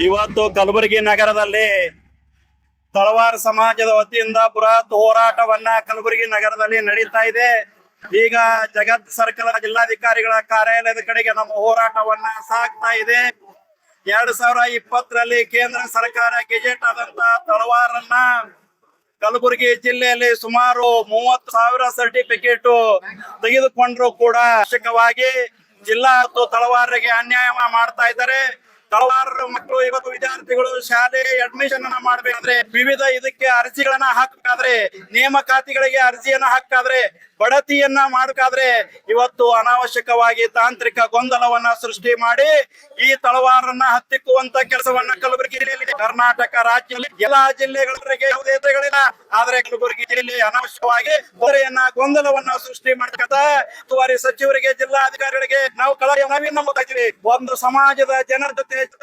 ಇವತ್ತು ಕಲಬುರಗಿ ನಗರದಲ್ಲಿ ತಳವಾರ ಸಮಾಜದ ವತಿಯಿಂದ ಬೃಹತ್ ಹೋರಾಟವನ್ನ ಕಲಬುರಗಿ ನಗರದಲ್ಲಿ ನಡೀತಾ ಇದೆ. ಈಗ ಜಗತ್ ಸರ್ಕಲ್ ಜಿಲ್ಲಾಧಿಕಾರಿಗಳ ಕಾರ್ಯಾಲಯದ ಕಡೆಗೆ ನಮ್ಮ ಹೋರಾಟವನ್ನ ಸಾಗ್ತಾ ಇದೆ. 2020ರಲ್ಲಿ ಕೇಂದ್ರ ಸರ್ಕಾರ ಗೆಜೆಟ್ ಆದಂತ ತಳವಾರನ್ನ ಕಲಬುರಗಿ ಜಿಲ್ಲೆಯಲ್ಲಿ ಸುಮಾರು 30,000 ಸರ್ಟಿಫಿಕೇಟ್ ತೆಗೆದುಕೊಂಡ್ರು ಕೂಡ ಅವಶ್ಯಕವಾಗಿ ಜಿಲ್ಲಾ ಮತ್ತು ತಳವಾರರಿಗೆ ಅನ್ಯಾಯ ಮಾಡ್ತಾ ಇದ್ದಾರೆ. ತಳವಾರ ಮಕ್ಕಳು ಇವತ್ತು ವಿದ್ಯಾರ್ಥಿಗಳು ಶಾಲೆ ಅಡ್ಮಿಷನ್ ಅನ್ನ ಮಾಡ್ಬೇಕಾದ್ರೆ ವಿವಿಧ ಇದಕ್ಕೆ ಅರ್ಜಿಗಳನ್ನ ಹಾಕಬೇಕಾದ್ರೆ ನೇಮಕಾತಿಗಳಿಗೆ ಅರ್ಜಿಯನ್ನ ಹಾಕಾದ್ರೆ ಬಡತಿಯನ್ನ ಮಾಡಬೇಕಾದ್ರೆ ಇವತ್ತು ಅನಾವಶ್ಯಕವಾಗಿ ತಾಂತ್ರಿಕ ಗೊಂದಲವನ್ನ ಸೃಷ್ಟಿ ಮಾಡಿ ಈ ತಳವಾರನ್ನ ಹತ್ತಿಕ್ಕುವಂತ ಕೆಲಸವನ್ನ ಕಲಬುರಗಿ ಜಿಲ್ಲೆಯಲ್ಲಿ ಕರ್ನಾಟಕ ರಾಜ್ಯದಲ್ಲಿ ಎಲ್ಲಾ ಜಿಲ್ಲೆಗಳಿಗೆ ಯಾವುದೇ ತೊಂದರೆಗಳಿಲ್ಲ. ಆದ್ರೆ ಕಲಬುರಗಿ ಜಿಲ್ಲೆಯಲ್ಲಿ ಅನಾವಶ್ಯಕವಾಗಿ ಗೊಂದಲವನ್ನ ಸೃಷ್ಟಿ ಮಾಡ್ತಕ್ಕಂಥ ಉಸ್ತುವಾರಿ ಸಚಿವರಿಗೆ ಜಿಲ್ಲಾಧಿಕಾರಿಗಳಿಗೆ ನಾವು ಕಳಕಳಿಯಿಂದ ಒಂದು ಸಮಾಜದ ಜನರ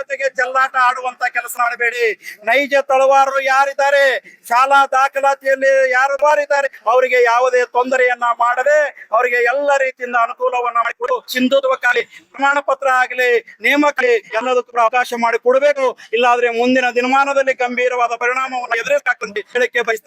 ಜೊತೆಗೆ ಚೆಲ್ಲಾಟ ಆಡುವಂತ ಕೆಲಸ ಮಾಡಬೇಡಿ. ನೈಜ ತಳವಾರರು ಯಾರಿದ್ದಾರೆ, ಶಾಲಾ ದಾಖಲಾತಿಯಲ್ಲಿ ಯಾರು ಇದ್ದಾರೆ, ಅವರಿಗೆ ಯಾವುದೇ ತೊಂದರೆಯನ್ನ ಮಾಡದೆ ಅವರಿಗೆ ಎಲ್ಲ ರೀತಿಯಿಂದ ಅನುಕೂಲವನ್ನ ಮಾಡಿಕೊಡು. ಸಿಂಧುತ್ವಕ್ಕಾಗಲಿ ಪ್ರಮಾಣ ಪತ್ರ ಆಗಲಿ ನೇಮಕ ಎಲ್ಲದಕ್ಕೂ ಕೂಡ ಅವಕಾಶ ಮಾಡಿಕೊಡ್ಬೇಕು. ಇಲ್ಲಾದ್ರೆ ಮುಂದಿನ ದಿನಮಾನದಲ್ಲಿ ಗಂಭೀರವಾದ ಪರಿಣಾಮವನ್ನು ಎದುರಿಸಬೇಕಾಗ್ತದೆ ಹೇಳಕ್ಕೆ ಬಯಸ್ತೇನೆ.